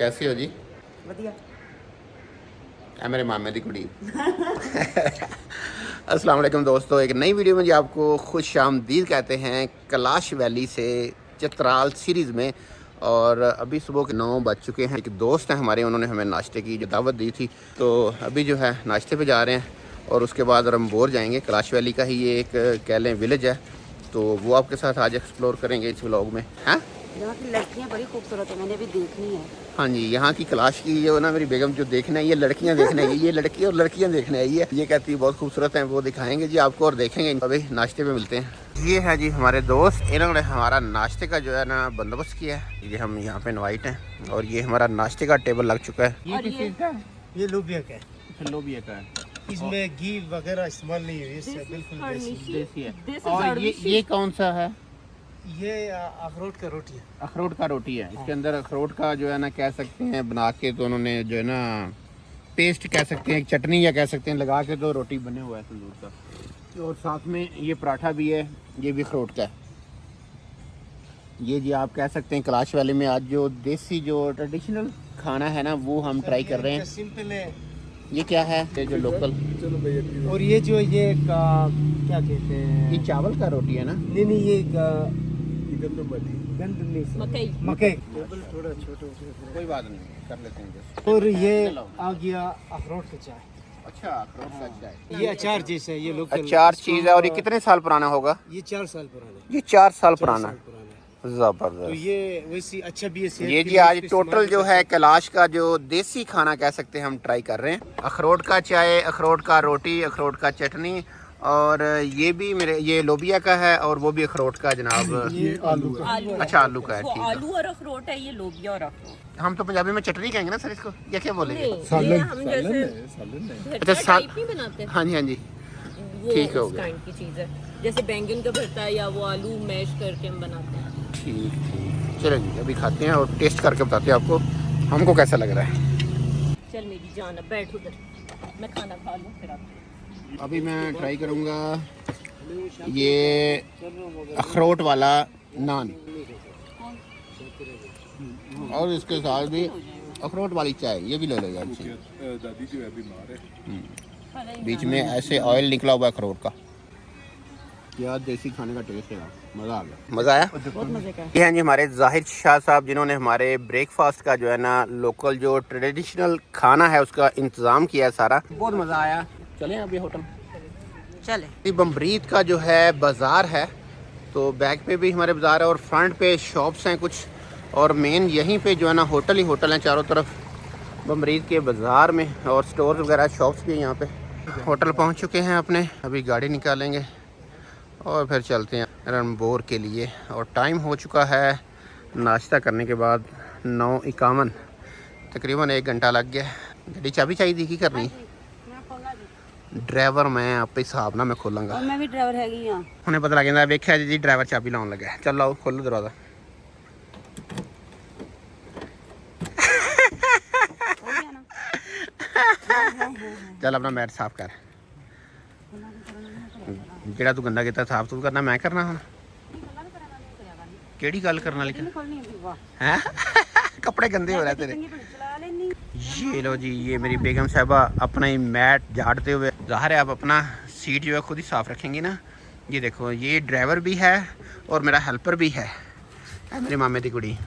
कैसी हो जी? बढ़िया। क्या मेरे मामे दी कुड़ी। अस्सलाम वालेकुम दोस्तों, एक नई वीडियो में जी आपको खुश आमदीद कहते हैं कैलाश वैली से चित्राल सीरीज़ में। और अभी सुबह के 9 बज चुके हैं। एक दोस्त हैं हमारे, उन्होंने हमें नाश्ते की जो दावत दी थी, तो अभी जो है नाश्ते पे जा रहे हैं और उसके बाद रंबोर जाएंगे। कैलाश वैली का ही ये एक कह लें विलेज है, तो वो आपके साथ आज एक्सप्लोर करेंगे इस व्लॉग में। हाँ, यहाँ की लड़कियाँ बड़ी खूबसूरत है, मैंने भी देखनी है। हाँ जी, यहाँ की कैलाश की जो ना मेरी बेगम जो देखना है, ये लड़कियाँ देखने आई है, ये लड़की और लड़कियाँ देखने आई है। ये कहती है बहुत खूबसूरत हैं, वो दिखाएंगे जी आपको और देखेंगे। अभी नाश्ते पे मिलते हैं। ये है जी हमारे दोस्त, इन्होंने हमारा नाश्ते का जो है ना बंदोबस्त किया है। ये हम यहाँ पे इनवाइट हैं और ये हमारा नाश्ते का टेबल लग चुका है। ये किस चीज़ का है? ये लोबिया का है। लोबिया का है। इसमें घी वगैरह इस्तेमाल नहीं है, इससे बिल्कुल देसी है। This is और Ardishi। ये कौन सा है? ये अखरोट का रोटी है। अखरोट का रोटी है। इसके अंदर अखरोट का जो है ना कह सकते हैं बना के, तो उन्होंने जो है ना पेस्ट कह सकते हैं, एक चटनी या कह सकते हैं लगा के तो रोटी बने हुआ है तंदूर का। और साथ में ये पराठा भी है, ये भी अखरोट का है। ये जी आप कह सकते हैं कैलाश वैली में आज जो देसी जो ट्रेडिशनल खाना है ना वो हम ट्राई कर रहे हैं। सिंपल है। ये क्या है? ये जो लोकल, और ये जो क्या कहते हैं, ये चावल का रोटी है ना? नहीं ये गंद मकई थोड़ा छोटा। कोई बात नहीं, कर लेते हैं जस्ट। और ये आ गया अखरोट का चाय। अच्छा, अखरोट का चाय। ये अचार जैसा है, ये लोकल अचार चीज़ है। और ये कितने साल पुराना होगा? ये 4 साल पुराना ये 4 साल है। पुराना है। तो ज़बरदस्त। ये वैसे अच्छा भी है सेहत ये के जी लिए, आज इसको टोटल इस्तेमाल जो है कैलाश का जो देसी खाना कह सकते हैं हम ट्राई कर रहे हैं। अखरोट का चाय, अखरोट का रोटी, अखरोट का चटनी, और ये भी मेरे ये लोबिया का है और वो भी अखरोट का जनाब। ये आलू का। अच्छा, आलू का है, वो ठीक है। आलू और अखरोट है, ये लोबिया और अखरोट। हम तो पंजाबी में चटनी कहेंगे ना सर इसको, या क्या बोलेंगे? ये हम जैसे अच्छा, भरता टाइप नहीं बनाते, हाँ जी, हाँ जी, वो ठीक हो उस गया। काइंड की चीज़ है। जैसे बैंगन का भरता है या वो आलू मैश करके हम बनाते हैं। ठीक ठीक, चलो जी अभी खाते हैं और टेस्ट करके बताते हैं आपको हमको कैसा लग रहा है। चल मेरी जान, अब बैठ उधर, मैं खाना खा लूँ फिर आते हैं। अभी मैं ट्राई करूँगा ये अखरोट वाला नान, और इसके साथ भी अखरोट वाली चाय, ये भी ले लो यार। दादी जो है बीमार है। बीच में ऐसे ऑयल निकला हुआ है अखरोट का। क्या देसी खाने का टेस्ट है, मज़ा आ गया। मज़ा आया? बहुत मज़े का है। ये हैं जी हमारे जाहिर शाह साहब, जिन्होंने हमारे ब्रेकफास्ट का जो है ना लोकल जो ट्रेडिशनल खाना है उसका इंतज़ाम किया है सारा। बहुत मज़ा आया। चलें अभी होटल चले। ये बमरीत का जो है बाज़ार है, तो बैक पे भी हमारे बाज़ार है और फ्रंट पे शॉप्स हैं कुछ, और मेन यहीं पे जो है ना होटल ही होटल हैं चारों तरफ बमरीत के बाज़ार में, और स्टोर वगैरह शॉप्स भी हैं यहाँ पे। होटल पहुँच चुके हैं अपने, अभी गाड़ी निकालेंगे और फिर चलते हैं रंबोर के लिए। और टाइम हो चुका है नाश्ता करने के बाद 9:51, तकरीबन 1 घंटा लग गया। गाड़ी चाबी चाहिए थी की करनी? ड्राइवर मैं आप हिसाब ना मैं खोलांगा। और मैं भी ड्राइवर है यहाँ। उन्हें पता लग जाता वेख्या जी ड्राइवर चाबी लाने लगा है। चल आओ खोलो दरवाजा। चल अपना मैट साफ कर, जेड़ा तू गंदा किया साफ तू करना, मैं करना हूँ। केड़ी गल करना लिखा है? कपड़े गंदे हो रहे तेरे। ये लो जी, ये मेरी बेगम साहबा अपना ही मैट झाड़ते हुए। ज़ाहिर है आप अपना सीट जो है खुद ही साफ़ रखेंगी ना। ये देखो, ये ड्राइवर भी है और मेरा हेल्पर भी है, मेरे मामे की कुड़ी।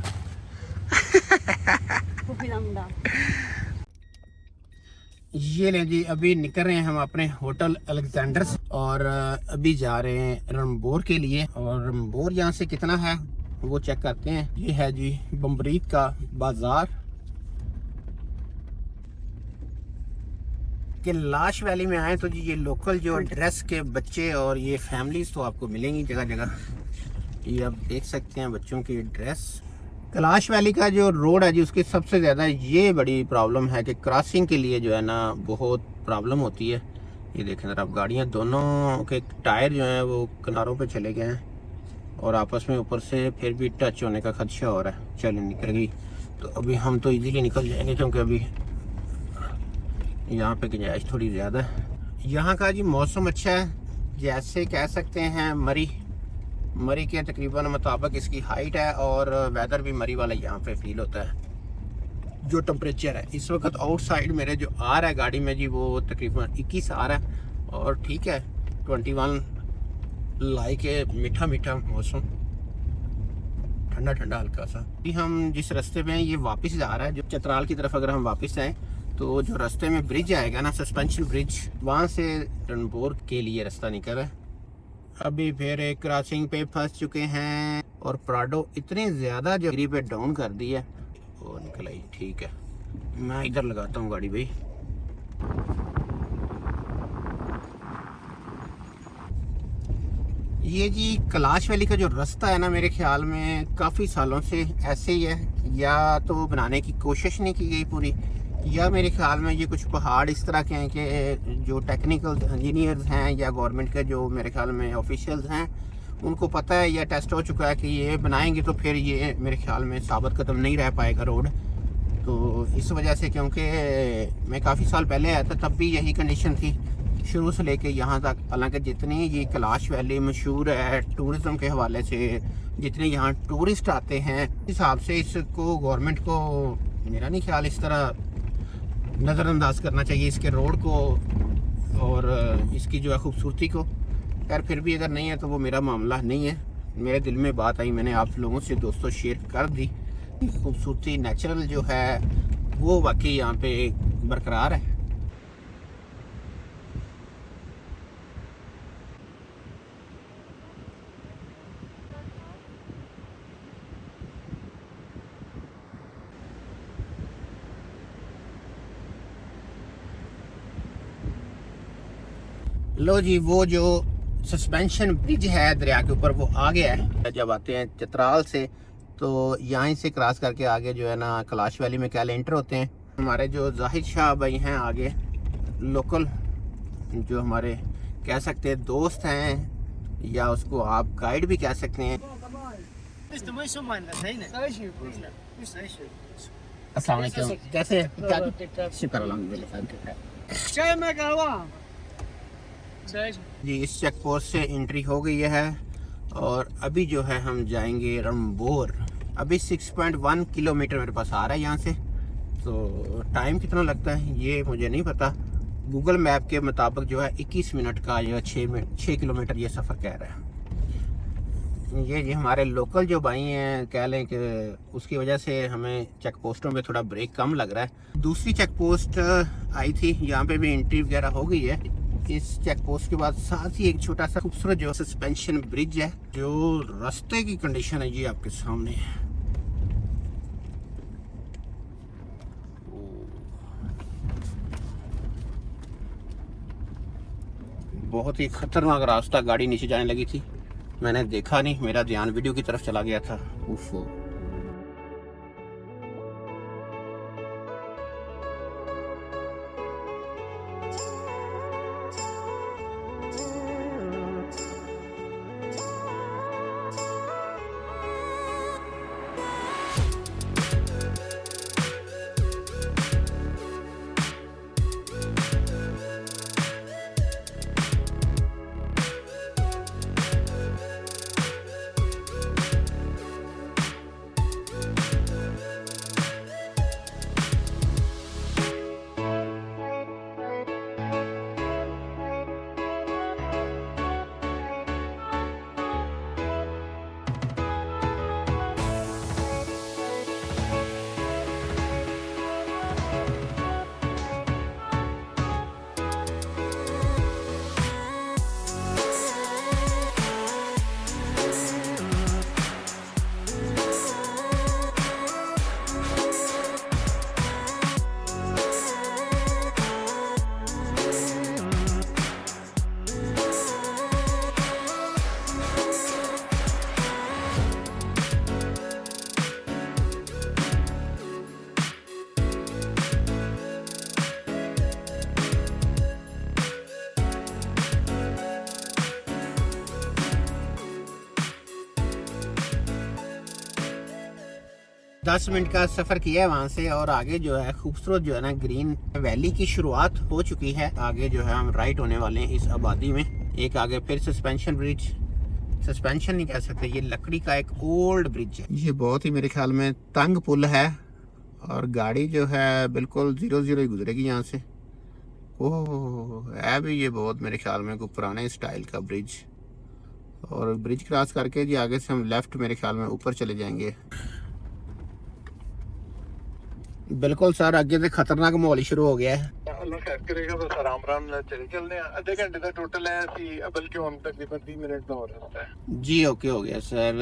ये ले जी, अभी निकल रहे हैं हम अपने होटल अलेक्जेंडर्स और अभी जा रहे हैं रंबोर के लिए। और रंबोर यहाँ से कितना है वो चेक करते हैं। ये है जी बमरीत का बाज़ार। कैलाश वैली में आए तो जी ये लोकल जो ड्रेस के बच्चे और ये फैमिलीज तो आपको मिलेंगी जगह जगह। ये आप देख सकते हैं बच्चों की ड्रेस। कैलाश वैली का जो रोड है जी उसकी सबसे ज़्यादा ये बड़ी प्रॉब्लम है कि क्रॉसिंग के लिए जो है ना बहुत प्रॉब्लम होती है। ये देखें जरा, आप गाड़ियाँ दोनों के टायर जो हैं वो किनारों पे चले गए हैं और आपस में ऊपर से फिर भी टच होने का खदशा हो रहा है। चलिए निकल गई, तो अभी हम तो इजीली निकल जाएंगे क्योंकि अभी यहाँ पे गुंजाइश थोड़ी ज़्यादा है। यहाँ का जी मौसम अच्छा है, जैसे कह सकते हैं मरी के तकरीबन मुताबिक इसकी हाइट है और वेदर भी मरी वाला यहाँ पे फील होता है। जो टेम्परेचर है इस वक्त आउटसाइड मेरे जो आ रहा है गाड़ी में जी वो तकरीबन 21 आ रहा है और ठीक है 21 लाइक मीठा मीठा मौसम, ठंडा ठंडा हल्का सा। हम जिस रास्ते पे हैं ये वापस जा रहा है, जो चतराल की तरफ अगर हम वापस जाएं तो जो रास्ते में ब्रिज आएगा ना, सस्पेंशन ब्रिज, वहाँ से रनपुर के लिए रास्ता निकल रहा है। अभी फिर एक क्रॉसिंग पे फंस चुके हैं और प्राडो इतने ज़्यादा जो पे डाउन कर दी है वो निकल आई। ठीक है, मैं इधर लगाता हूँ गाड़ी भाई। ये जी कैलाश वैली का जो रास्ता है ना, मेरे ख्याल में काफ़ी सालों से ऐसे ही है, या तो बनाने की कोशिश नहीं की गई पूरी, या मेरे ख्याल में ये कुछ पहाड़ इस तरह के हैं कि जो टेक्निकल इंजीनियर्स हैं या गवर्नमेंट के जो मेरे ख्याल में ऑफिशियल्स हैं उनको पता है या टेस्ट हो चुका है कि ये बनाएंगे तो फिर ये मेरे ख्याल में साबित कदम नहीं रह पाएगा रोड। तो इस वजह से, क्योंकि मैं काफ़ी साल पहले आया था तब भी यही कंडीशन थी शुरू से लेके यहाँ तक। हालांकि जितनी ये कैलाश वैली मशहूर है टूरिज़्म के हवाले से, जितने यहाँ टूरिस्ट आते हैं, इस हिसाब से इसको गवर्नमेंट को मेरा नहीं ख्याल इस तरह नज़रअंदाज करना चाहिए इसके रोड को और इसकी जो है खूबसूरती को। खैर फिर भी अगर नहीं है तो वो मेरा मामला नहीं है, मेरे दिल में बात आई, मैंने आप लोगों से दोस्तों शेयर कर दी। खूबसूरती नेचुरल जो है वो वाकई यहाँ पे बरकरार है। लो जी, वो जो सस्पेंशन ब्रिज है दरिया के ऊपर वो आ गया है। जब आते हैं चतराल से तो यहाँ से क्रॉस करके आगे जो है ना कैलाश वैली में क्या एंटर होते हैं। हमारे जो जाहिद शाह भाई हैं आगे लोकल, जो हमारे कह सकते हैं दोस्त हैं या उसको आप गाइड भी कह सकते हैं। अस्सलाम वालेकुम, कैसे? शुक्र अल्हम्दुलिल्लाह जी। इस चेक पोस्ट से एंट्री हो गई है और अभी जो है हम जाएंगे रंबोर। अभी 6.1 किलोमीटर मेरे पास आ रहा है यहाँ से, तो टाइम कितना लगता है ये मुझे नहीं पता। गूगल मैप के मुताबिक जो है 21 मिनट का जो 6 किलोमीटर ये सफ़र कह रहा है। ये जी हमारे लोकल जो भाई हैं, कह लें कि उसकी वजह से हमें चेक पोस्टों में थोड़ा ब्रेक कम लग रहा है। दूसरी चेक पोस्ट आई थी, यहाँ पे भी एंट्री वगैरह हो गई है। इस चेक पोस्ट के बाद साथ ही एक छोटा सा खूबसूरत जो सस्पेंशन ब्रिज है। जो रास्ते की कंडीशन है ये आपके सामने है। बहुत ही खतरनाक रास्ता, गाड़ी नीचे जाने लगी थी, मैंने देखा नहीं, मेरा ध्यान वीडियो की तरफ चला गया था। उफ़, 10 मिनट का सफ़र किया है वहाँ से और आगे जो है खूबसूरत जो है ना ग्रीन वैली की शुरुआत हो चुकी है। आगे जो है हम राइट होने वाले हैं इस आबादी में। एक आगे फिर सस्पेंशन ब्रिज, सस्पेंशन नहीं कह सकते, ये लकड़ी का एक ओल्ड ब्रिज है। ये बहुत ही मेरे ख्याल में तंग पुल है और गाड़ी जो है बिल्कुल 0-0 ही गुजरेगी यहाँ से। ओह है भी ये बहुत मेरे ख्याल में कोई पुराने स्टाइल का ब्रिज। और ब्रिज क्रॉस करके जी आगे से हम लेफ्ट मेरे ख्याल में ऊपर चले जाएंगे। बिल्कुल सर आगे से खतरनाक माहौल ही शुरू हो गया है। अल्लाह खैर करेगा बस आराम आराम ਨਾਲ चले चलने आधे घंटे का टोटल है ਅਸੀਂ बल्कि ਹੁਣ तकरीबन 20 मिनट का हो रहा है जी ओके हो गया सर।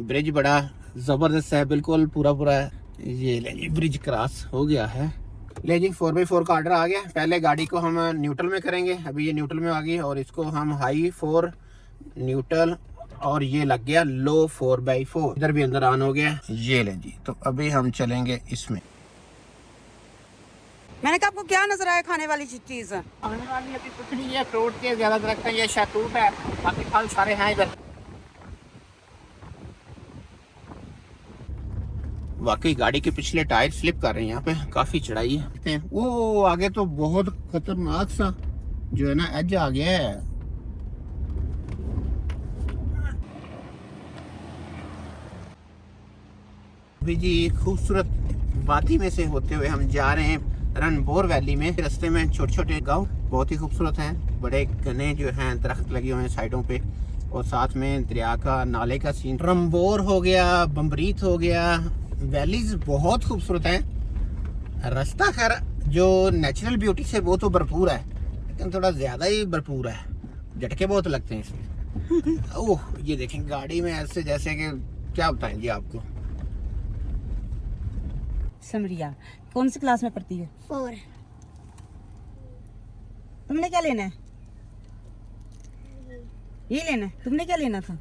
ब्रिज बड़ा ज़बरदस्त है, बिल्कुल पूरा पूरा ये ले जी ब्रिज क्रॉस हो गया है। ले जी 4x4 का ऑर्डर आ गया। पहले गाड़ी को हम न्यूट्रल में करेंगे, अभी ये न्यूट्रल में आ गई और इसको हम हाई 4 न्यूट्रल और ये लग गया लो 4x4। इधर भी अंदर ऑन हो गया ये ले जी। तो अभी हम चलेंगे इसमें। मैंने कहा आपको क्या नजर आया खाने वाली चीज? आने वाली अभी कुछ नहीं है, फ्रूट के ज्यादा दरख्त हैं, ये शहतूत है, बाकी फल सारे हैं इधर। वाकई गाड़ी के पिछले टायर स्लिप कर रहे हैं, यहाँ पे काफी चढ़ाई है। वो आगे तो बहुत खतरनाक सा जो है ना एज आ गया है। अभी जी खूबसूरत वादी में से होते हुए हम जा रहे हैं रणबोर वैली में। रास्ते में छोटे छोटे गांव बहुत ही खूबसूरत हैं, बड़े घने जो हैं दरख्त लगे हुए हैं साइडों पे और साथ में दरिया का नाले का सीन। रणबोर हो गया, बम्बरीत हो गया, वैलीज बहुत खूबसूरत हैं। रास्ता खैर जो नेचुरल ब्यूटी से वो तो भरपूर है लेकिन थोड़ा ज्यादा ही भरपूर है, झटके बहुत लगते हैं इसमें। ओह ये देखें गाड़ी में ऐसे जैसे कि क्या बताएं जी आपको। समरिया कौन सी क्लास में पढ़ती है? 4। तुमने क्या लेना है? ये लेना है? तुमने क्या लेना था?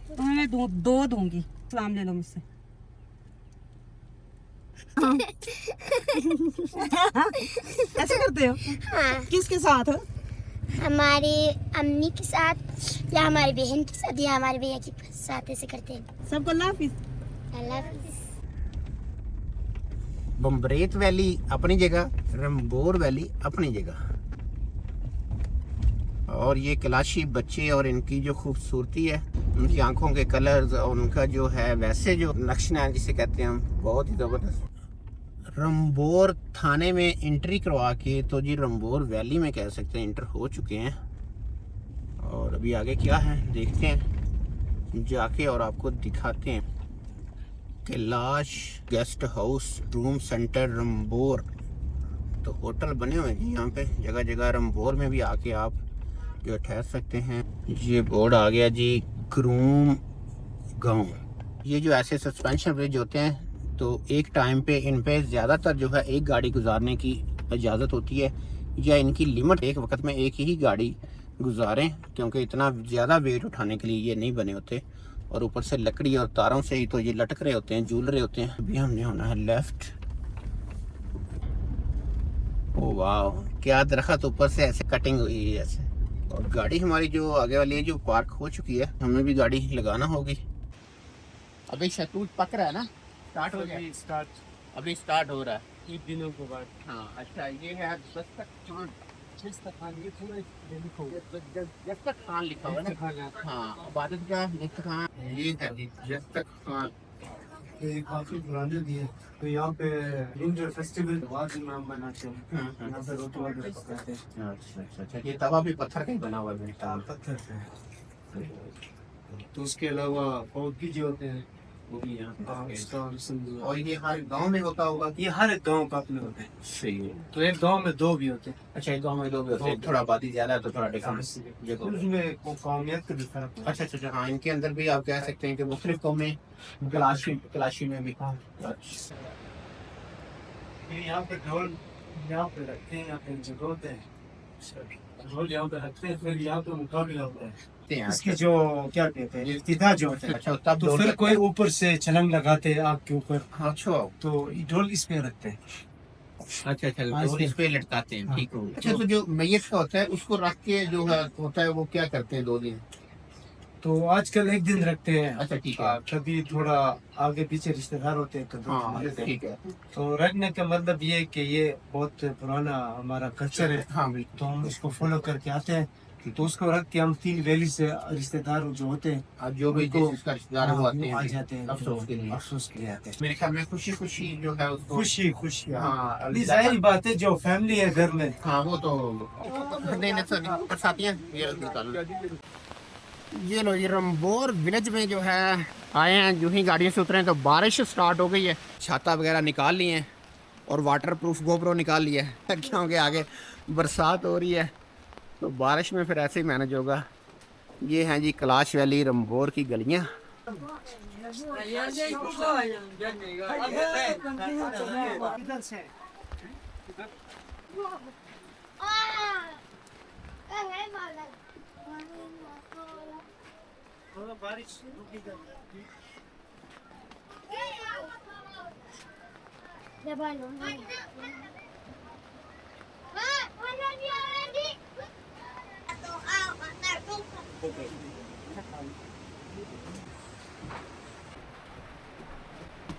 तुम्हें मैं 2 दूंगी। सलाम ले लो मुझसे। ऐसे करते हो? हाँ, किसके साथ? हमारी अम्मी के साथ या हमारी बहन के साथ या हमारे भैया के साथ ऐसे करते हैं। सबको अल्लाह हाफिज। अल्लाह हाफिज। बम्बरेत वैली अपनी जगह, रणबोर वैली अपनी जगह। और ये कलाशी बच्चे और इनकी जो खूबसूरती है, उनकी आंखों के कलर्स और उनका जो है वैसे जो नक्शा जिसे कहते हैं हम, बहुत ही ज़बरदस्त। रणबोर थाने में एंट्री करवा के तो जी रणबोर वैली में कह सकते हैं एंटर हो चुके हैं। और अभी आगे क्या है देखते हैं जाके और आपको दिखाते हैं। Kailash guest house room centre Ranbor, तो होटल बने हुए हैं जी यहाँ पे जगह जगह। रणबोर में भी आके आप जो ठहर सकते हैं। ये बोर्ड आ गया जी क्रूम गांव। ये जो ऐसे सस्पेंशन ब्रिज होते हैं तो एक टाइम पे इन पे ज़्यादातर जो है एक गाड़ी गुजारने की इजाज़त होती है, या इनकी लिमिट एक वक्त में एक ही गाड़ी गुजारें, क्योंकि इतना ज़्यादा वेट उठाने के लिए ये नहीं बने होते। और ऊपर से लकड़ी और तारों से ही तो ये लटक रहे होते हैं, झूल रहे होते हैं। अभी हमने होना है लेफ्ट। ओ वाह क्या दरख्त ऊपर से ऐसे कटिंग हुई है ऐसे। और गाड़ी हमारी जो आगे वाली है जो पार्क हो चुकी है, हमें भी गाड़ी लगाना होगी। अभी शहतूत पक रहा है ना, स्टार्ट हो गया? अभी स्टार्ट हो रहा है 3 दिनों के बाद। हाँ अच्छा ये है दस्तक खान। ये पूरा लिखो दस्तक खान लिखा हुआ है ना। हाँ इबादत का दस्तक खान ये है जी, दस्तक खान। ये काफी पुराने दिए। तो यहाँ पे इंटर फेस्टिवल बाद में हम मनाते हैं। यहाँ पे रोटी वगैरह पकाते हैं। अच्छा अच्छा, ये तवा भी पत्थर का ही बना हुआ है मेरे ख्याल। पत्थर से। तो उसके अलावा पौधे जो होते हैं वो भी यहाँ पे। और ये हर गांव में होता होगा? ये हर एक गांव का अपने होते हैं। सही है। तो एक गांव में 2 भी होते हैं। अच्छा एक गांव में 2 भी होते हैं, थोड़ा आबादी ज्यादा है तो थोड़ा डिफरेंस। उसमें कौमियत का भी फर्क है। अच्छा अच्छा हाँ, इनके अंदर भी आप कह सकते हैं कि मुख्तलिफ कौमें, कलाशी में भी। अच्छा ये यहाँ पे ढोल यहाँ पे रखते हैं, यहाँ पे जगहोते हैं। ढोल यहाँ पे रखते हैं, फिर यहाँ पे मुकाबला होता है। इसकी जो क्या कहते हैं इफ्तिताह जो होता है। अच्छा तब तो फिर कोई ऊपर से छलंग लगाते हैं आग के ऊपर, अच्छा तो ये ढोल इस पे रखते हैं। अच्छा ढोल इस पे लटकाते हैं, ठीक हो। अच्छा तो जो मैयत का होता है उसको रख के जो है होता है वो क्या करते हैं 2 दिन? तो आजकल 1 दिन रखते हैं। अच्छा ठीक है। कभी थोड़ा आगे पीछे रिश्तेदार होते हैं तो 2 दिन हाँ रखते हैं। ठीक है। तो रखने का मतलब ये है कि ये बहुत पुराना हमारा कल्चर है। हाँ बिल्कुल। तो हम इसको फॉलो करके आते हैं। तो उसको रख के हम 3 वैली से रिश्तेदार जो होते हैं अब जो भी उनको- जिसका रिश्तेदार है वो आते आ हैं जाते हैं अफसोस के लिए। अफसोस के लिए आते हैं। मेरे ख्याल में खुशी खुशी जो है उसको खुशी खुशी हाँ ये जाहिर बात है जो फैमिली है घर में हाँ वो तो नहीं बरसातियाँ ये निकालो। ये लो ये रंबोर विलेज में जो है आए हैं, जो ही गाड़ियों से उतरे हैं तो बारिश स्टार्ट हो गई है। छाता वगैरह निकाल लिए हैं और वाटर प्रूफ गोप्रो निकाल लिया है क्योंकि आगे बरसात हो रही है तो बारिश में फिर ऐसे ही मैनेज होगा। ये हैं जी कैलाश वैली रंबोर की गलियाँ। बारिश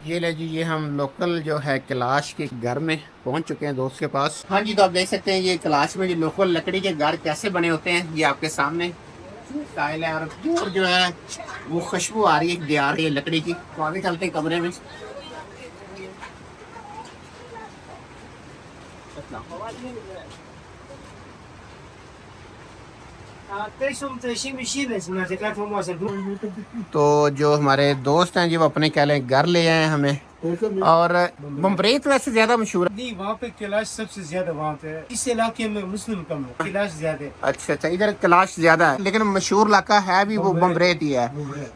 ये ले जी ये हम लोकल जो है कैलाश के घर में पहुंच चुके हैं दोस्त के पास। हाँ जी तो आप देख सकते हैं ये कैलाश में जो लोकल लकड़ी के घर कैसे बने होते हैं ये आपके सामने स्टाइल है और जो है वो खुशबू आ रही है आ रही है लकड़ी की। तो आगे चलते हैं कमरे में। तो जो हमारे दोस्त हैं जी वो अपने कह लें घर ले आए हैं हमें। और बम्बरेत वैसे ज्यादा मशहूर है। नहीं वहाँ पे कैलाश सबसे ज्यादा वहाँ पे है। इस इलाके में मुस्लिम कम है कैलाश ज्यादा है। अच्छा अच्छा इधर कैलाश ज्यादा है लेकिन मशहूर इलाका है भी वो बम्बरेत ही है।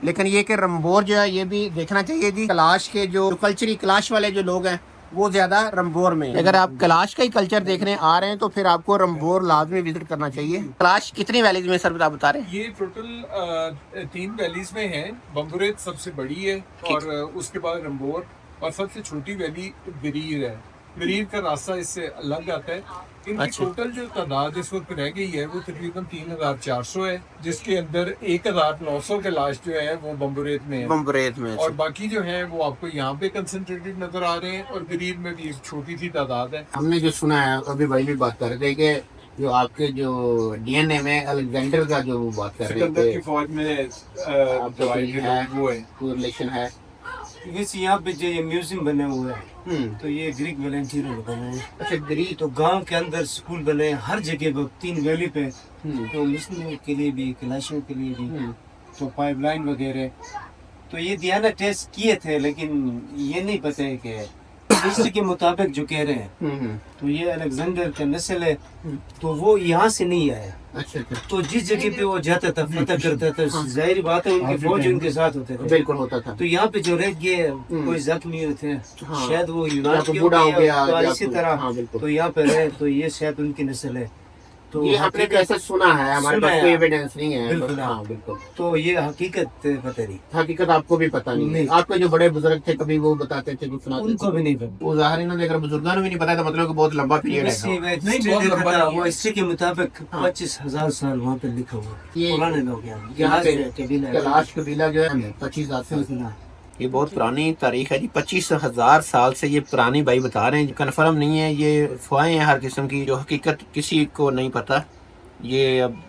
लेकिन ये कि रंबोर जो है ये भी देखना चाहिए जी। कैलाश के जो कल्चरी कैलाश वाले जो लोग हैं वो ज्यादा रंबोर में। अगर आप कैलाश का ही कल्चर देखने आ रहे हैं तो फिर आपको रंबोर लाजमी विजिट करना चाहिए। कैलाश कितनी वैलीज में सर आप बता रहे हैं? ये टोटल 3 वैलीज में है। बम्बरेत सबसे बड़ी है और उसके बाद रंबोर और सबसे छोटी वैली बिरीर है। बिरीर का रास्ता इससे अलग आता है। इनकी अच्छा। टोटल जो तादाद इस वक्त रह गई है वो तकरीबन 3400 है जिसके अंदर 1900 कैलाश जो है वो बम्बरेत में है बम्बरेत में। और बाकी जो है वो आपको यहाँ पे कंसंट्रेटेड नजर आ रहे हैं और गरीब में भी एक छोटी सी तादाद है। हमने जो सुना है अभी भाई भी बात कर रहे थे कि जो आपके जो डीएनए में अलेक्जेंडर का जो बात कर रहे सिकंदर की थे फौज में डिवाइडेड है वो है। रिलेशन है। वैसे यहाँ पे जो ये म्यूजियम बने हुए हैं तो ये ग्रीक वॉलंटियर बने हैं। अच्छा ग्रीक तो गांव के अंदर स्कूल बने हैं हर जगह पे 3 वैली पे तो मुस्लिमों के लिए भी कैलाशियों के लिए भी तो पाइपलाइन वगैरह तो ये दियाना टेस्ट किए थे लेकिन ये नहीं पता है कि हिस्ट्री के मुताबिक जो कह रहे हैं तो ये अलेक्जेंडर का नस्ल है तो वो यहाँ से नहीं आया। अच्छा अच्छा तो जिस जगह पे वो जाता था फतह करता था जाहिर बात है उनके फौज उनके साथ होते थे। बिल्कुल होता था। तो यहाँ पे जो रह गए कोई जख्मी थे हाँ। शायद वो या यूनान तो के बूढ़ा हो होंगे गया तो या इसी तो- तरह हाँ बिल्कुल। तो यहाँ पे रहे तो ये शायद उनकी नस्ल है। तो ये हमने हकीकत- कैसे सुना है हमारे सुना पास है। कोई एविडेंस नहीं है। बिल्कुल। हाँ बिल्कुल। तो ये हकीकत पता नहीं हकीकत आपको भी पता नहीं है। नहीं। आपके जो बड़े बुजुर्ग थे कभी वो बताते थे कुछ सुनाते उनको थे। भी नहीं पता। वो ज़ाहिर है अगर बुजुर्गों को भी नहीं पता तो मतलब कि बहुत लंबा पीरियड वैसे है। मैं नहीं, हिस्ट्री बहुत देखा लंबा था, नहीं वो है। हिस्ट्री के मुताबिक 25,000 साल वहाँ पे लिखा हुआ ये पुराने लोग यहाँ पे कबीला है। कैलाश कबीला जो है 25,000 साल सिलसिला। ये बहुत पुरानी तारीख है जी। 25,000 साल से ये पुरानी भाई बता रहे हैं। कंफर्म नहीं है ये अफवाहें हैं हर किस्म की जो हकीकत किसी को नहीं पता। ये अब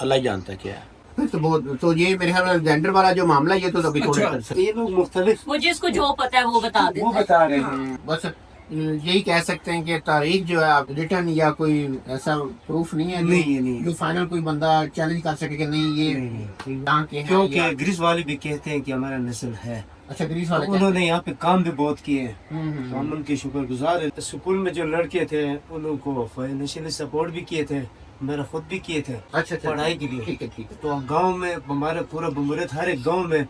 अल्लाह ही जानता है क्या है। तो बहुत तो ये मेरे ख्याल में जेंडर वाला जो मामला है, ये तो अभी थोड़े अच्छा। ये लोग मुख्तलिफ वो जिसको जो पता है वो बता दे। वो बता रहे हैं। बस यही कह सकते हैं कि तारीख जो है आप रिटर्न या कोई ऐसा प्रूफ नहीं है जो- नहीं, नहीं। जो फाइनल कोई बंदा चैलेंज कर सके कि नहीं ये नहीं, यहाँ के हैं क्योंकि या- ग्रीस वाले भी कहते हैं कि हमारा नस्ल है। अच्छा ग्रीस वाले कहते उन्होंने यहाँ पे काम भी बहुत किए हैं हैं। तो हम उनके शुक्रगुजार हैं। स्कूल में जो लड़के थे उनको फाइनेंशियली सपोर्ट भी किए थे मेरा खुद भी किए थे अच्छा अच्छा पढ़ाई के लिए। ठीक है ठीक है। तो गांव में हमारे पूरा बम्बरेत हर एक गांव में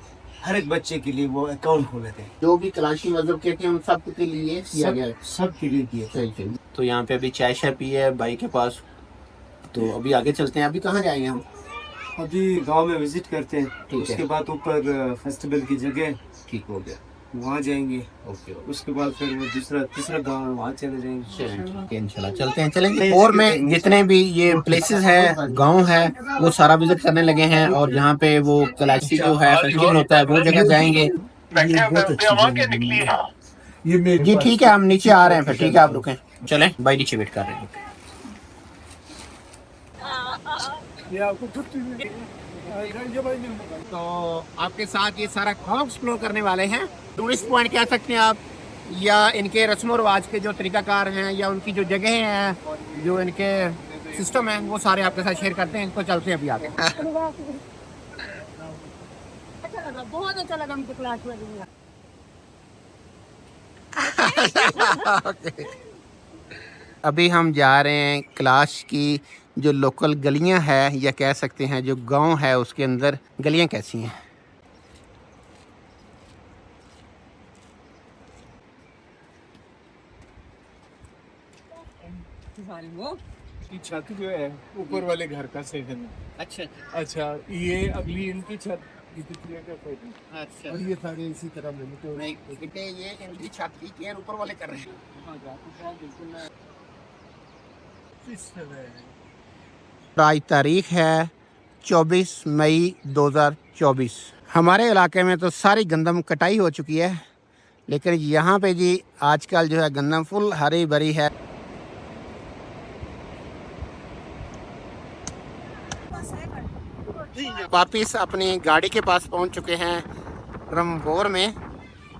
हर एक बच्चे के लिए वो अकाउंट खोले थे। जो भी कलाशी मजहब के थे उन सब के लिए किया गया है। सब के लिए किए थे। सही सही। तो यहाँ पे अभी चाय शाय पी है भाई के पास। तो अभी आगे चलते हैं। अभी कहाँ जाएंगे हम? अभी गांव में विजिट करते हैं है। उसके बाद ऊपर फेस्टिवल की जगह ठीक हो गया। वहाँ जाएंगे ओके उसके बाद फिर वो तीसरा गांव है वहाँ चले जाएंगे। इंशाल्लाह चलते हैं चलेंगे। और में जितने भी ये प्लेसेस है गांव है वो सारा विजिट करने लगे हैं और यहाँ पे वो कलाशी जो है फेस्टिवल होता है वो जगह जाएंगे। ये मेरी जी ठीक है हम नीचे आ रहे हैं फिर। ठीक है आप रुकें चलें भाई नीचे वेट कर रहे हैं। ये आपको छुट्टी मिली तो आपके साथ ये सारा गाँव एक्सप्लोर करने वाले हैं। टूरिस्ट पॉइंट कह सकते हैं आप, या इनके रस्म रिवाज के जो तरीकाकार हैं, या उनकी जो जगह हैं, जो इनके सिस्टम है, वो सारे आपके साथ शेयर करते हैं। तो चलते हैं अभी आगे। बहुत अच्छा लगा हमको क्लास में। अभी हम जा रहे हैं कैलाश की जो लोकल गलियां हैं, या कह सकते हैं जो गांव है, उसके अंदर गलियां कैसी हैं। की छत जो है ऊपर वाले घर का सेकंड है। अच्छा अच्छा, ये अगली इनकी छत अच्छा। और ये सारे इसी तरह मिले तो नहीं, ये इनकी छत की केयर ऊपर वाले कर रहे हैं। आज तारीख है 24 मई 2024। हमारे इलाके में तो सारी गंदम कटाई हो चुकी है, लेकिन यहाँ पे जी आजकल जो है गंदम फुल हरी भरी है। वापिस अपनी गाड़ी के पास पहुँच चुके हैं रंभोर में।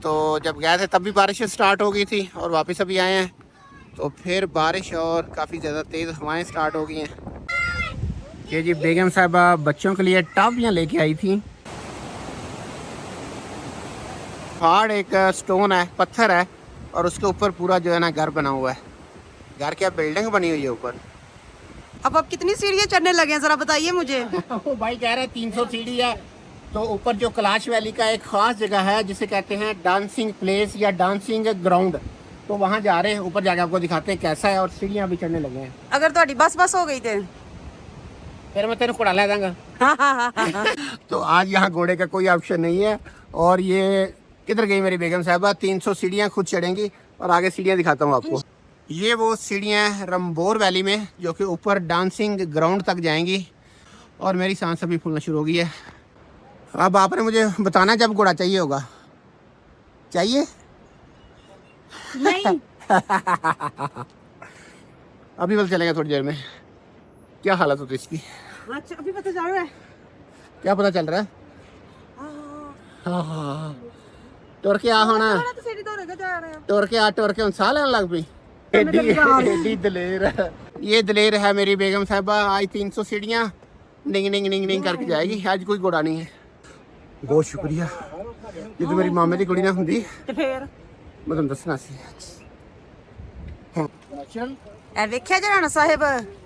तो जब गए थे तब भी बारिश स्टार्ट हो गई थी, और वापस अभी आए हैं तो फिर बारिश और काफ़ी ज़्यादा तेज़ हवाएं स्टार्ट हो गई हैं। ये जी बेगम साहिबा बच्चों के लिए टॉफियाँ लेके आई थी। पहाड़ एक स्टोन है, पत्थर है, और उसके ऊपर पूरा जो है ना घर बना हुआ है। घर क्या बिल्डिंग बनी हुई है ऊपर। अब आप कितनी सीढ़ियाँ चढ़ने लगे हैं, जरा बताइए मुझे। वो भाई कह रहे हैं 300 सीढ़ी है। तो ऊपर जो कैलाश वैली का एक ख़ास जगह है जिसे कहते हैं डांसिंग प्लेस या डांसिंग ग्राउंड, तो वहाँ जा रहे हैं। ऊपर जाके आपको दिखाते हैं कैसा है, और सीढ़ियाँ भी चढ़ने लगे हैं। अगर ਤੁਹਾਡੀ बस हो गई थे फिर मैं तेरे को ला दूंगा। तो आज यहाँ घोड़े का कोई ऑप्शन नहीं है। और ये किधर गई मेरी बेगम साहिबा, 300 सीढ़ियाँ खुद चढ़ेंगी, और आगे सीढ़ियाँ दिखाता हूँ आपको। ये वो सीढ़ियाँ हैं रंभोर वैली में, जो कि ऊपर डांसिंग ग्राउंड तक जाएंगी। और मेरी सांस अभी फूलना शुरू हो गई है। अब आपने मुझे बताना जब घोड़ा चाहिए होगा। चाहिए नहीं। अभी बस चलेगा थोड़ी देर में। क्या हालत होती है इसकी, अच्छा अभी पता चल रहा है। क्या पता चल रहा है? हाँ, टोर के आ होना, तो सीढ़ी तो रहेगा जा रहे हैं। टोर के उन साल आने लग पई। एडी दलेर है। ये दलेर है मेरी बेगम साहिबा। आज 300 सीढ़ियाँ निंग निंग निंग निंग करके जाएगी। आज कोई घोड़ा नहीं है। बहुत शुक्रिया। ये तो मेरी मामे की कुड़ी ना हुंदी ਤੇ ਫੇਰ मैं तुम दसना सी। ਇਹ ਵੇਖਿਆ ਜਰਾਣਾ ਸਾਹਿਬ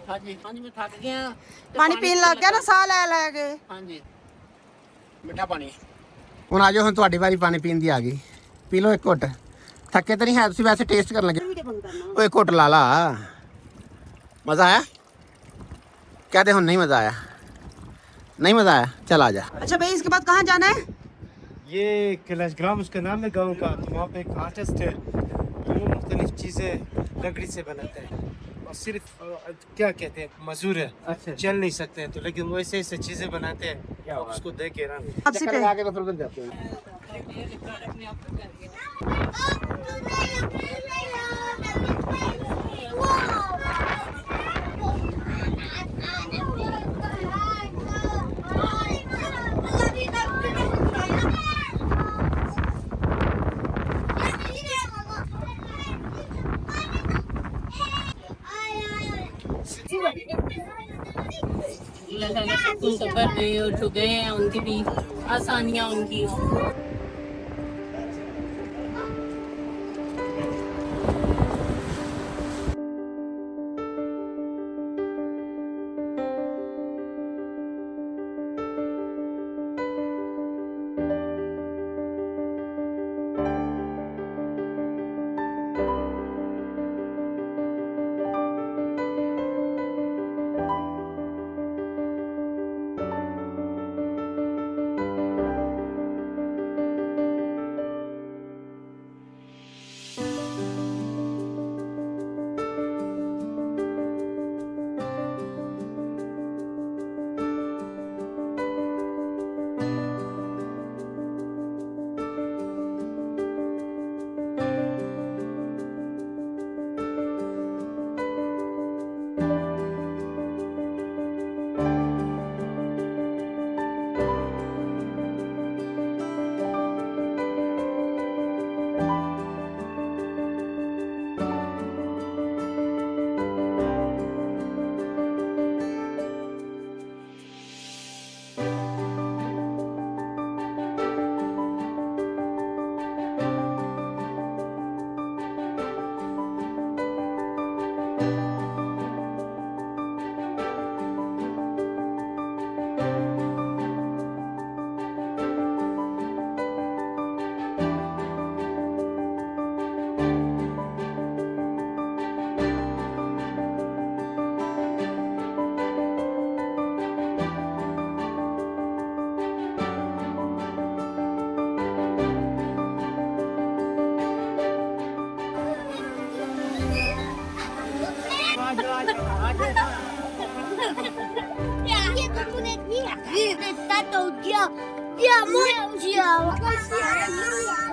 हाँ जी मैं थक गया। ਪਾਣੀ ਪੀਣ ਲੱਗ ਗਿਆ ਨਾ ਸਾਹ ਲੈ ਲੈ ਕੇ। हाँ जी मिठा पानी। ਹੁਣ ਆ ਜਾਓ, ਹੁਣ ਤੁਹਾਡੀ ਵਾਰੀ ਪਾਣੀ ਪੀਣ ਦੀ ਆ ਗਈ। ਪੀ ਲਓ ਇੱਕ ਘੁੱਟ। ਥੱਕੇ ਤਾਂ ਨਹੀਂ ਹੈ ਤੁਸੀਂ, ਵੈਸੇ ਟੇਸਟ ਕਰਨ ਲੱਗੇ। ਓਏ ਘੁੱਟ ਲਾ ਲਾ। मज़ा आया? कहते हो नहीं मज़ा आया? नहीं मज़ा आया? चल आ जा। अच्छा भाई इसके बाद कहाँ जाना है? ये कैलाश ग्राम उसका नाम है गांव का। तो वहाँ पे एक आर्टिस्ट है, वो मुख्तलिफ चीज़ें लकड़ी से बनाते हैं, और सिर्फ क्या कहते हैं मजूर है। अच्छा चल नहीं सकते हैं तो, लेकिन वो ऐसे ऐसे चीज़ें बनाते हैं, आप उसको देख के ना। आपसे चक्कर लगा के तो फिर उधर जाते हैं। अल्लाह ताला सबको सब्र दे, और जो गए हैं उनकी भी आसानियाँ उनकी।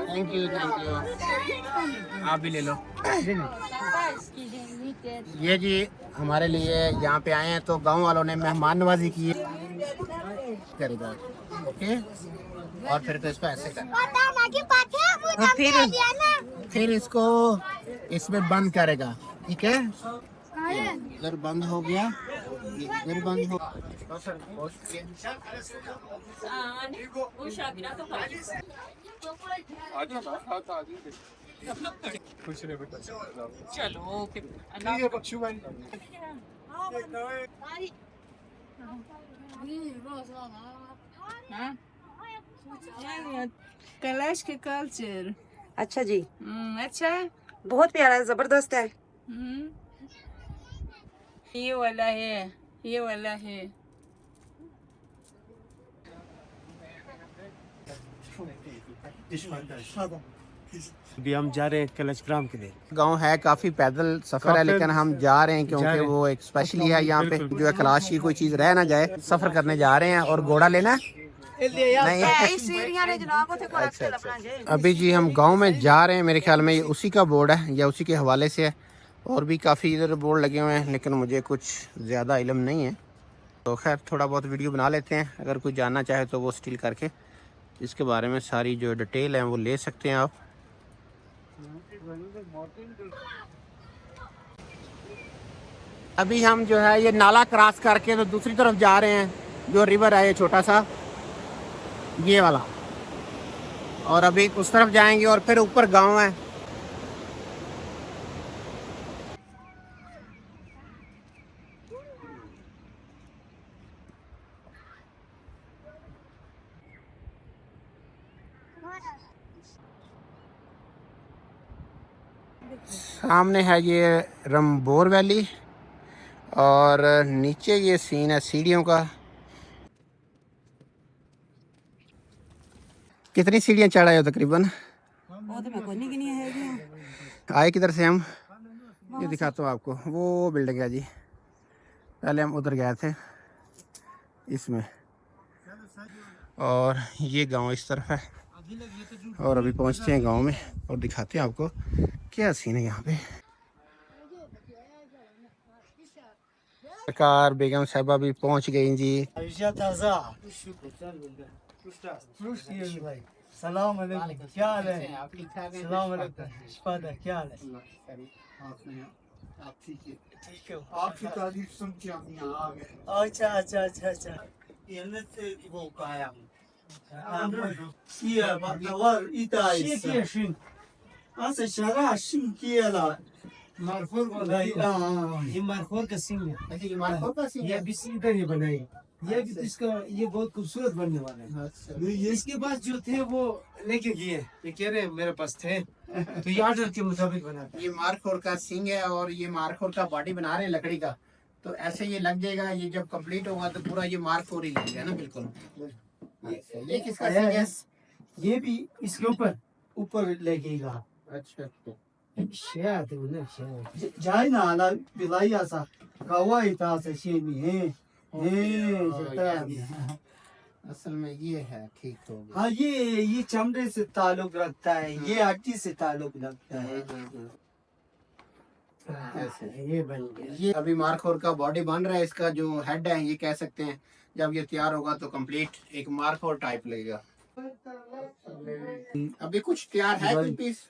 थैंक यू आप भी ले लो। ये जी हमारे लिए यहाँ पे आए हैं तो गांव वालों ने मेहमान नवाजी की है। करेगा ओके और फिर तो इसको ऐसे कर फिर इसको इसमें बंद करेगा ठीक है। इधर बंद हो गया इधर बंद हो खुश रहे बेटा। चलो ओके ठीक है बच्चू भाई। कैलाश के कल्चर अच्छा जी, अच्छा है। बहुत प्यारा है, जबरदस्त है। ये वाला है ये वाला है। अभी हम जा रहे हैं कलशग्राम के लिए। गांव है काफी पैदल सफर है लेकिन हम जा रहे हैं क्योंकि वो एक स्पेशली है यहाँ पे जो है कैलाश की कोई चीज रह ना जाए। सफर करने जा रहे हैं और घोड़ा लेना नहीं। सीढ़ियां ने जनाब उथे कोई अच्छा, अभी जी हम गांव में जा रहे हैं। मेरे ख्याल में ये उसी का बोर्ड है या उसी के हवाले से है। और भी काफ़ी इधर बोर्ड लगे हुए हैं लेकिन मुझे कुछ ज़्यादा इल्म नहीं है। तो खैर थोड़ा बहुत वीडियो बना लेते हैं। अगर कोई जानना चाहे तो वो स्टिल करके इसके बारे में सारी जो डिटेल है वो ले सकते हैं आप। अभी हम जो है ये नाला क्रॉस करके तो दूसरी तरफ जा रहे हैं। जो रिवर है ये छोटा सा ये वाला और अभी उस तरफ जाएंगे और फिर ऊपर गांव है। सामने है ये रंबोर वैली और नीचे ये सीन है सीढ़ियों का। कितनी सीढ़ियाँ चढ़ाए हो तकरीबन? आए किधर से हम? ये दिखाता हूँ आपको। वो बिल्डिंग है जी। पहले हम उधर गए थे इसमें और ये गांव इस तरफ है। और अभी पहुंचते हैं गांव में और दिखाते हैं आपको क्या सीन है यहाँ पे। सरकार बेगम साहिबा भी पहुंच गई जी। सलाम अलैकुम, क्या हाल है? सलाम अलैकुम, क्या हाल है? आप ठीक है? ठीक है। आपकी तारीफ सुन के हम यहाँ आ गए। अच्छा अच्छा अच्छा अच्छा। Yanıt bu kayam. Iya, var ita is. Şekeşin. Asa şara şinkiyela. Marfur बनाई ये मार्फोर का सिंग है। अच्छा ये मार्फोर का सीन ये है। भी इधर ही बनाई। ये भी इसका ये बहुत खूबसूरत बनने वाला है। ये इसके पास जो थे वो लेके गए। ये कह रहे हैं मेरे पास थे तो ये ऑर्डर के मुताबिक बना। ये मार्खोर का सिंग है और ये मार्खोर का बॉडी बना रहे हैं लकड़ी का। तो ऐसे ये लग जाएगा। ये जब कंप्लीट होगा तो पूरा ये मार्खोर ही लगेगा ना बिल्कुल। ये किसका सिंग है? ये भी इसके ऊपर लगेगा। अच्छा Şey ne şey. Cayna ala bilaya sa. Kawai ta se şey mi है? असल में ये है ठीक हो गया। हाँ ये चमड़े से ताल्लुक रखता है। ये हड्डी से ताल्लुक रखता है। ये बन गया। ये अभी मार्खोर का बॉडी बन रहा है। इसका जो हेड है ये कह सकते हैं जब ये तैयार होगा तो कंप्लीट एक मार्खोर टाइप लगेगा। अभी कुछ तैयार है कोई पीस?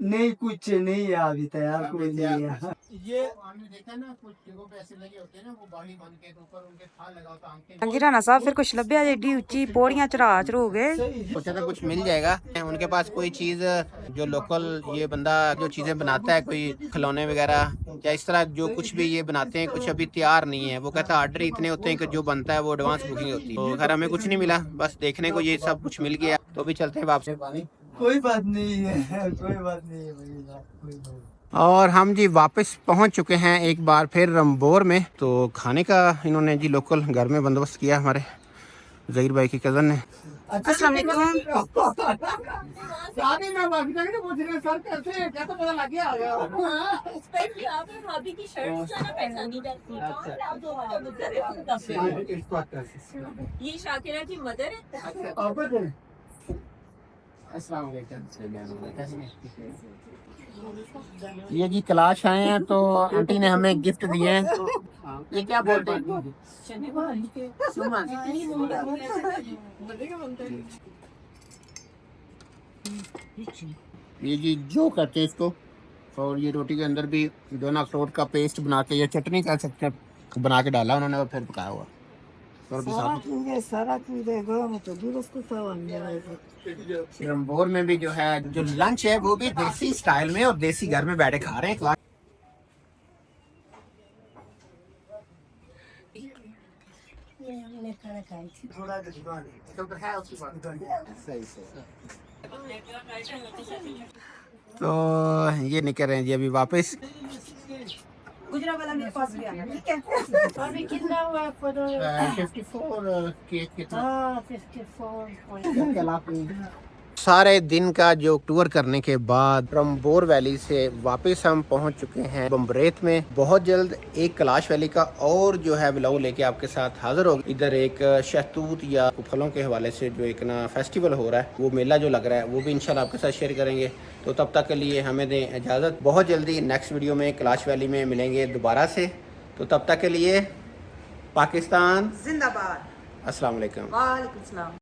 नहीं कुछ नहीं है अभी तैयार कोई नहीं है। ये हमने देखा ना कुछ जगहों पे ऐसे लगे होते हैं ना वो बॉडी बन के तो ऊपर उनके थाल लगा होता आंखें। ਹਾਂਜੀ ਰਾਣਾ ਸਾਹਿਬ ਫਿਰ ਕੁਛ ਲੱਭਿਆ ਏਡੀ ਉੱਚੀ ਪੌੜੀਆਂ ਚੜ੍ਹ ਗਏ। सोचा था कुछ मिल जाएगा। उनके पास कोई चीज जो लोकल ये बंदा जो चीजें बनाता है कोई खिलौने वगैरह या इस तरह जो कुछ भी ये बनाते हैं कुछ अभी तैयार नहीं है। वो कहता ऑर्डर इतने होते हैं कि जो बनता है वो एडवांस बुकिंग होती है। तो खैर हमें कुछ नहीं मिला बस देखने को ये सब कुछ मिल गया तो भी चलते हैं वापस। कोई बात नहीं है कोई बात नहीं है कोई बात। और हम जी वापस पहुंच चुके हैं एक बार फिर रंबोर में। तो खाने का इन्होंने जी लोकल घर में बंदोबस्त किया हमारे ज़हीर भाई की कज़न ने। अस्सलाम वालेकुम। शादी में बाकी तक तो पूछ रहे सर कैसे हैं, क्या तो पता लग गया स्पेशली आपने भाभी की शर्ट से ना पहचानी जाती है। ये शाकिरा की मदर है। अस्सलाम वालेकुम। ये जी कैलाश आए हैं तो आंटी ने हमें गिफ्ट दिए हैं। ये क्या बोलते हैं? ये जी जो करते हैं इसको, और ये रोटी के अंदर भी जो ना अखरोट का पेस्ट बना के, या चटनी कह सकते हैं, बना के डाला उन्होंने और फिर पकाया हुआ। रंभोर में भी जो है जो लंच है वो भी देसी स्टाइल में और देसी घर में बैठे खा रहे हैं। तो ये नहीं कर रहे हैं जी अभी वापस। गुजरा वाला मेरे पास भी आना, ठीक है? अभी कितना हुआ 54 केक कितना? 54। सारे दिन का जो टूर करने के बाद रंभोर वैली से वापस हम पहुंच चुके हैं बम्बरेत में। बहुत जल्द एक कैलाश वैली का और जो है व्लॉग लेके आपके साथ हाजिर हो। इधर एक शहतूत या फलों के हवाले से जो एक ना फेस्टिवल हो रहा है, वो मेला जो लग रहा है, वो भी इंशाल्लाह आपके साथ शेयर करेंगे। तो तब तक के लिए हमें दें इजाज़त। बहुत जल्दी नेक्स्ट वीडियो में कैलाश वैली में मिलेंगे दोबारा से। तो तब तक के लिए पाकिस्तान जिंदाबाद। अस्सलाम वालेकुम। वालेकुम सलाम।